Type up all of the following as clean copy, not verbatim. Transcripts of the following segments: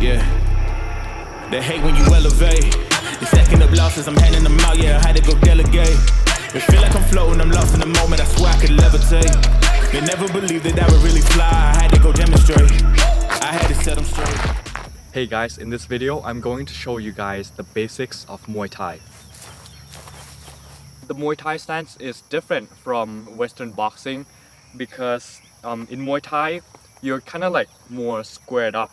Yeah. They hate when you elevate. They stacking up losses, I'm handing them out, yeah, I had to go delegate. It feel like I'm floating, I'm lost in the moment, I swear I could levitate. They never believed that I would really fly, I had to go demonstrate. I had to set them straight. Hey guys, in this video, I'm going to show you guys the basics of Muay Thai. The Muay Thai stance is different from Western boxing because in Muay Thai, you're kind of like more squared up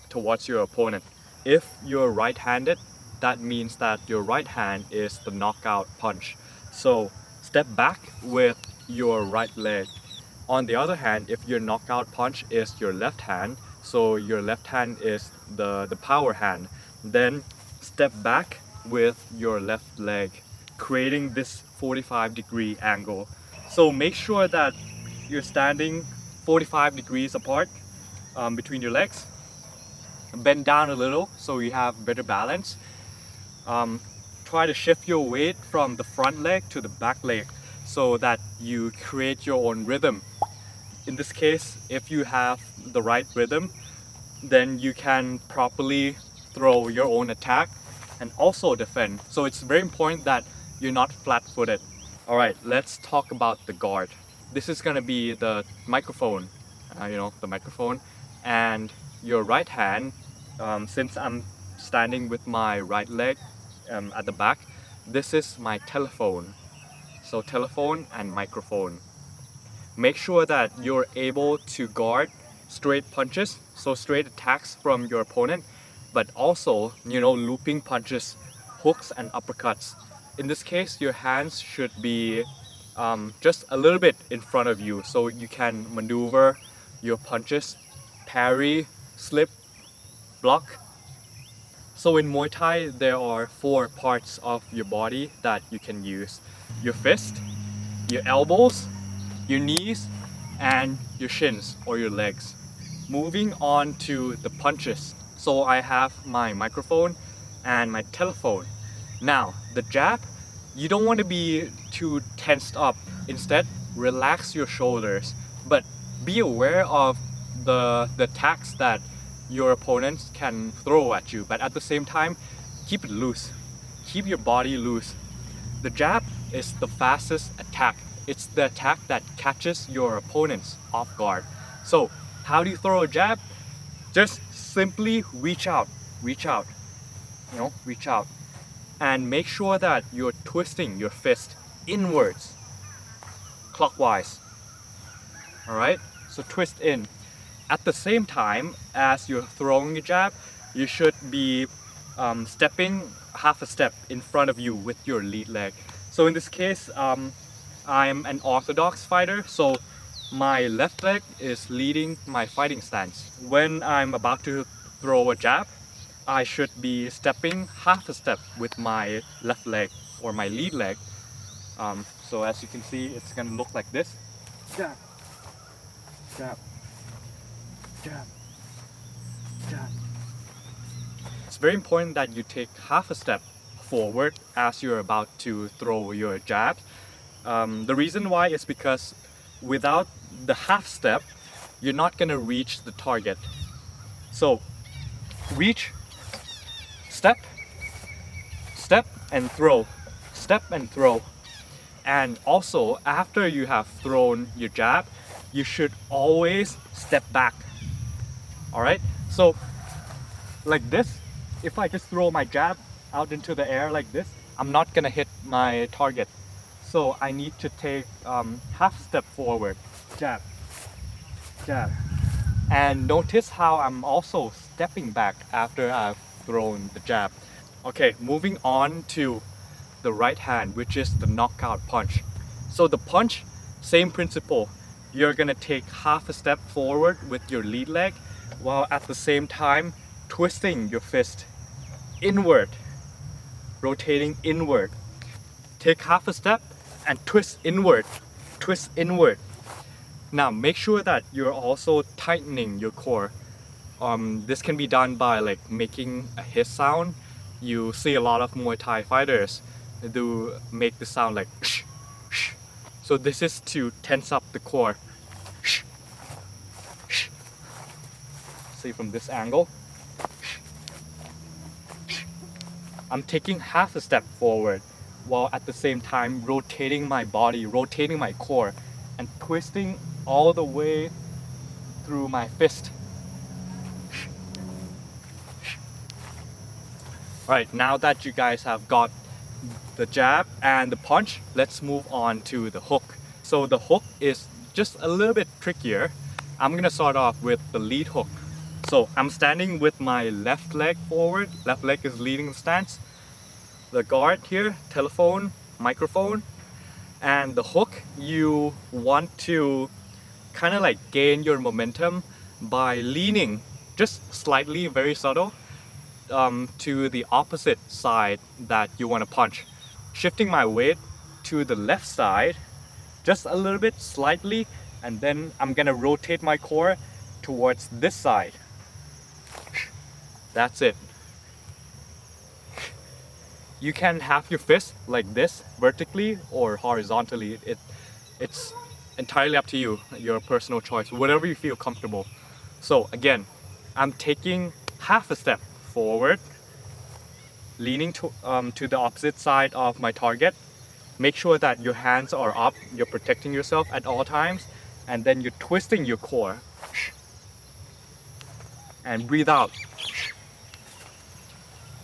towards your opponent. If you're right-handed, that means that your right hand is the knockout punch. So step back with your right leg. On the other hand, if your knockout punch is your left hand, so your left hand is the power hand, then step back with your left leg, creating this 45-degree angle. So make sure that you're standing 45 degrees apart between your legs. Bend down a little so you have better balance. Try to shift your weight from the front leg to the back leg so that you create your own rhythm. In this case, if you have the right rhythm, then you can properly throw your own attack and also defend. So it's very important that you're not flat-footed. Alright, let's talk about the guard. This is gonna be the microphone, the microphone, and your right hand, since I'm standing with my right leg at the back, this is my telephone. So telephone and microphone. Make sure that you're able to guard straight punches, so straight attacks from your opponent, but also, looping punches, hooks and uppercuts. In this case, your hands should be just a little bit in front of you so you can maneuver your punches, parry, slip, block. So in Muay Thai, there are 4 parts of your body that you can use. Your fist, your elbows, your knees, and your shins or your legs. Moving on to the punches. So I have my microphone and my telephone. Now, the jab, you don't want to be too tensed up. Instead, relax your shoulders, but be aware of the attacks that your opponents can throw at you, but at the same time, keep it loose. Keep your body loose. The jab is the fastest attack. It's the attack that catches your opponents off guard. So, how do you throw a jab? Just simply reach out, reach out, and make sure that you're twisting your fist inwards, clockwise. Alright, so twist in. At the same time as you're throwing a jab, you should be stepping half a step in front of you with your lead leg. So in this case, I'm an orthodox fighter, so my left leg is leading my fighting stance. When I'm about to throw a jab, I should be stepping half a step with my left leg or my lead leg. So as you can see, it's gonna look like this. Jab, jab, jab, jab. It's very important that you take half a step forward as you're about to throw your jab. The reason why is because without the half step, you're not gonna reach the target. So reach, step, step and throw, step and throw. And also, after you have thrown your jab, you should always step back. Alright, so like this, if I just throw my jab out into the air like this, I'm not gonna hit my target. So I need to take half step forward, jab, jab. And notice how I'm also stepping back after I've thrown the jab. Okay, moving on to the right hand, which is the knockout punch. So the punch, same principle. You're gonna take half a step forward with your lead leg, while at the same time twisting your fist inward, rotating inward. Take half a step and twist inward, twist inward. Now make sure that you're also tightening your core. This can be done by like making a hiss sound. You see a lot of Muay Thai fighters do make the sound like shh, shh. So this is to tense up the core. Shh, shh. See from this angle. I'm taking half a step forward while at the same time rotating my body, rotating my core, and twisting all the way through my fist. Alright, now that you guys have got the jab and the punch, let's move on to the hook. So the hook is just a little bit trickier. I'm gonna start off with the lead hook. So I'm standing with my left leg forward, left leg is leading the stance. The guard here, telephone, microphone, and the hook, you want to kind of like gain your momentum by leaning just slightly, very subtle, to the opposite side that you want to punch. Shifting my weight to the left side just a little bit, slightly, and then I'm gonna rotate my core towards this side. That's it. You can have your fist like this, vertically or horizontally. It's entirely up to you, your personal choice, whatever you feel comfortable. So again, I'm taking half a step forward, leaning to the opposite side of my target. Make sure that your hands are up, you're protecting yourself at all times, and then you're twisting your core. And breathe out.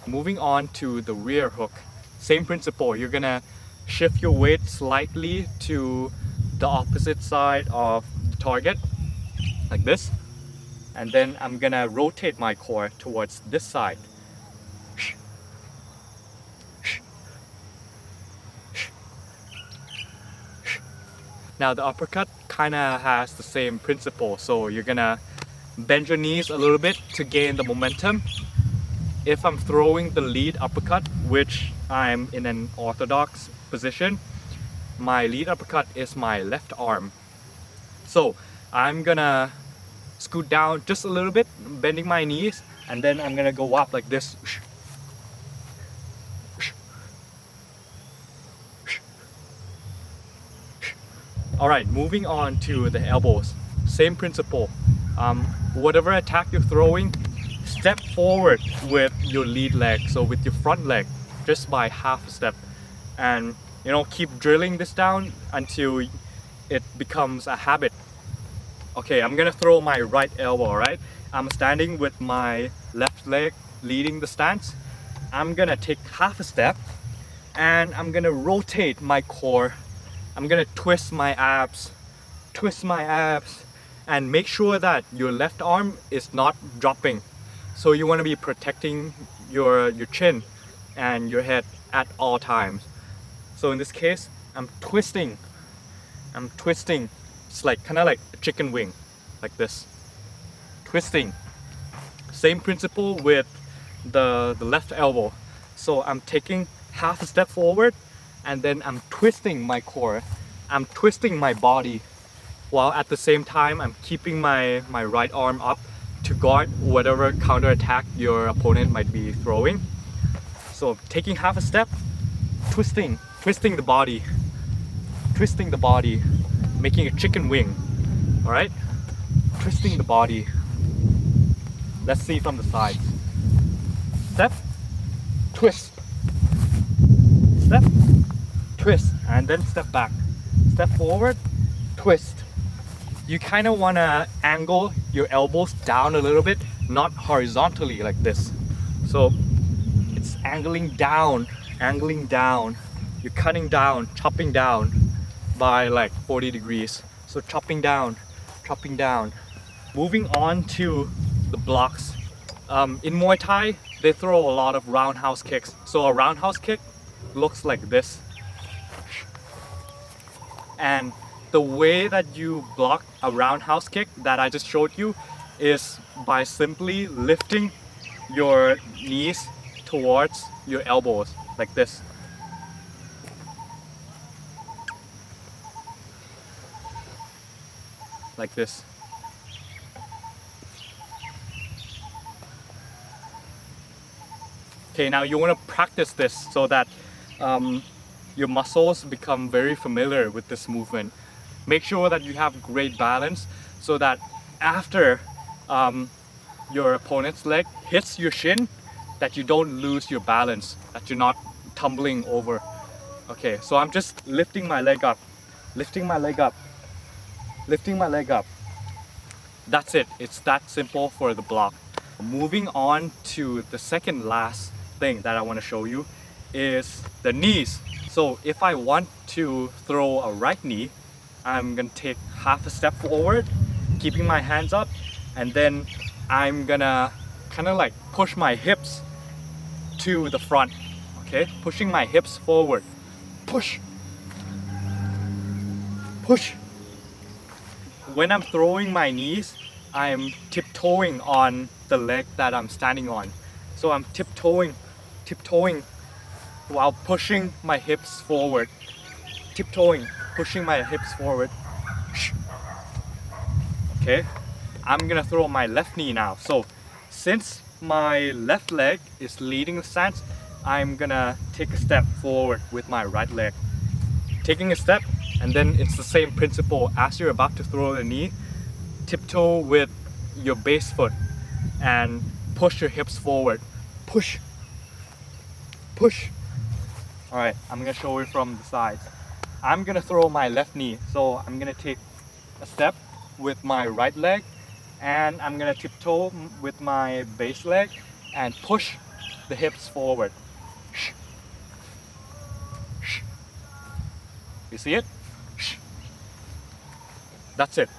Moving on to the rear hook. Same principle, you're gonna shift your weight slightly to the opposite side of the target, like this. And then I'm gonna rotate my core towards this side. Now the uppercut kinda has the same principle, so you're gonna bend your knees a little bit to gain the momentum. If I'm throwing the lead uppercut, which I'm in an orthodox position, my lead uppercut is my left arm. So I'm gonna scoot down just a little bit, bending my knees, and then I'm gonna go up like this. Alright, moving on to the elbows. Same principle. Whatever attack you're throwing, step forward with your lead leg, so with your front leg, just by half a step. And keep drilling this down until it becomes a habit. Okay, I'm gonna throw my right elbow, alright? I'm standing with my left leg leading the stance. I'm gonna take half a step and I'm gonna rotate my core. I'm gonna twist my abs, and make sure that your left arm is not dropping. So you wanna be protecting your chin and your head at all times. So in this case, I'm twisting. It's like kind of like a chicken wing, like this. Twisting. Same principle with the left elbow. So I'm taking half a step forward and then I'm twisting my core. I'm twisting my body while at the same time I'm keeping my right arm up to guard whatever counterattack your opponent might be throwing. So taking half a step, twisting the body, making a chicken wing. Alright? Twisting the body. Let's see from the sides. Step, twist. Step, twist, and then step back. Step forward, twist. You kind of want to angle your elbows down a little bit, not horizontally like this. So it's angling down. You're cutting down, chopping down by like 40 degrees. So chopping down. Moving on to the blocks. In Muay Thai, they throw a lot of roundhouse kicks. So a roundhouse kick looks like this. And the way that you block a roundhouse kick that I just showed you is by simply lifting your knees towards your elbows, like this. Like this. Okay, now you want to practice this so that your muscles become very familiar with this movement. Make sure that you have great balance so that after your opponent's leg hits your shin, that you don't lose your balance, that you're not tumbling over. Okay, so I'm just lifting my leg up, lifting my leg up, lifting my leg up. That's it. It's that simple for the block. Moving on to the second last thing that I want to show you is the knees. So if I want to throw a right knee, I'm gonna take half a step forward, keeping my hands up, and then I'm gonna kind of like push my hips to the front. Okay, pushing my hips forward. Push. Push. When I'm throwing my knees, I'm tiptoeing on the leg that I'm standing on. So I'm tiptoeing while pushing my hips forward. Tiptoeing, pushing my hips forward. Okay, I'm gonna throw my left knee now. So since my left leg is leading the stance, I'm gonna take a step forward with my right leg. Taking a step, and then it's the same principle as you're about to throw the knee. Tiptoe with your base foot and push your hips forward. Push. Push. Alright, I'm gonna show you from the sides. I'm gonna throw my left knee. So I'm gonna take a step with my right leg, and I'm gonna tiptoe with my base leg and push the hips forward. You see it? That's it.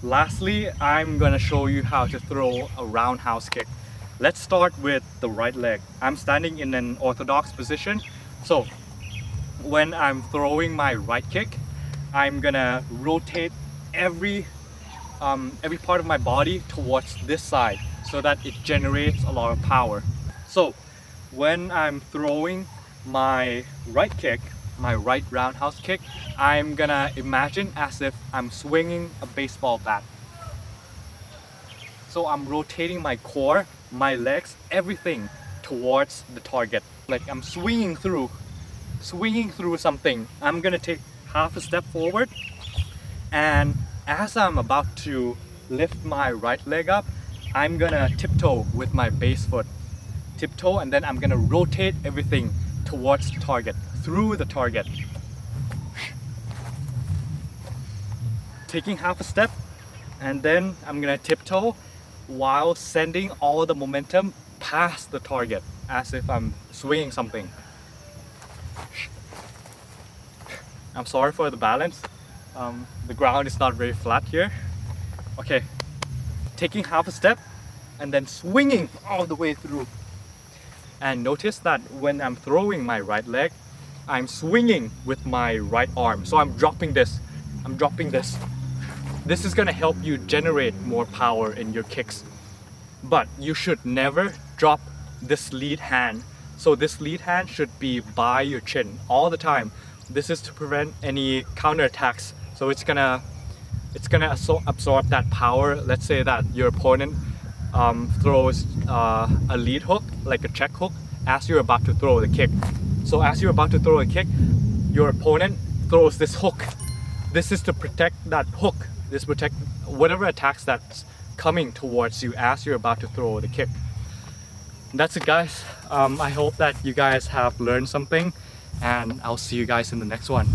Lastly, I'm gonna show you how to throw a roundhouse kick. Let's start with the right leg. I'm standing in an orthodox position. So when I'm throwing my right kick, I'm gonna rotate every part of my body towards this side so that it generates a lot of power. So when I'm throwing my right kick, my right roundhouse kick, I'm gonna imagine as if I'm swinging a baseball bat. So I'm rotating my core, my legs, everything towards the target. Like I'm swinging through something. I'm gonna take half a step forward, and as I'm about to lift my right leg up, I'm gonna tiptoe with my base foot. Tiptoe, and then I'm gonna rotate everything towards the target, through the target. Taking half a step, and then I'm gonna tiptoe while sending all the momentum past the target as if I'm swinging something. I'm sorry for the balance. The ground is not very flat here. Okay, taking half a step and then swinging all the way through. And notice that when I'm throwing my right leg, I'm swinging with my right arm. So I'm dropping this. This is gonna help you generate more power in your kicks. But you should never drop this lead hand. So this lead hand should be by your chin all the time. This is to prevent any counterattacks. So it's gonna absorb that power. Let's say that your opponent throws a lead hook, like a check hook, as you're about to throw the kick. So as you're about to throw a kick, your opponent throws this hook. This is to protect that hook. This protect whatever attacks that's coming towards you as you're about to throw the kick. That's it, guys. I hope that you guys have learned something, and I'll see you guys in the next one.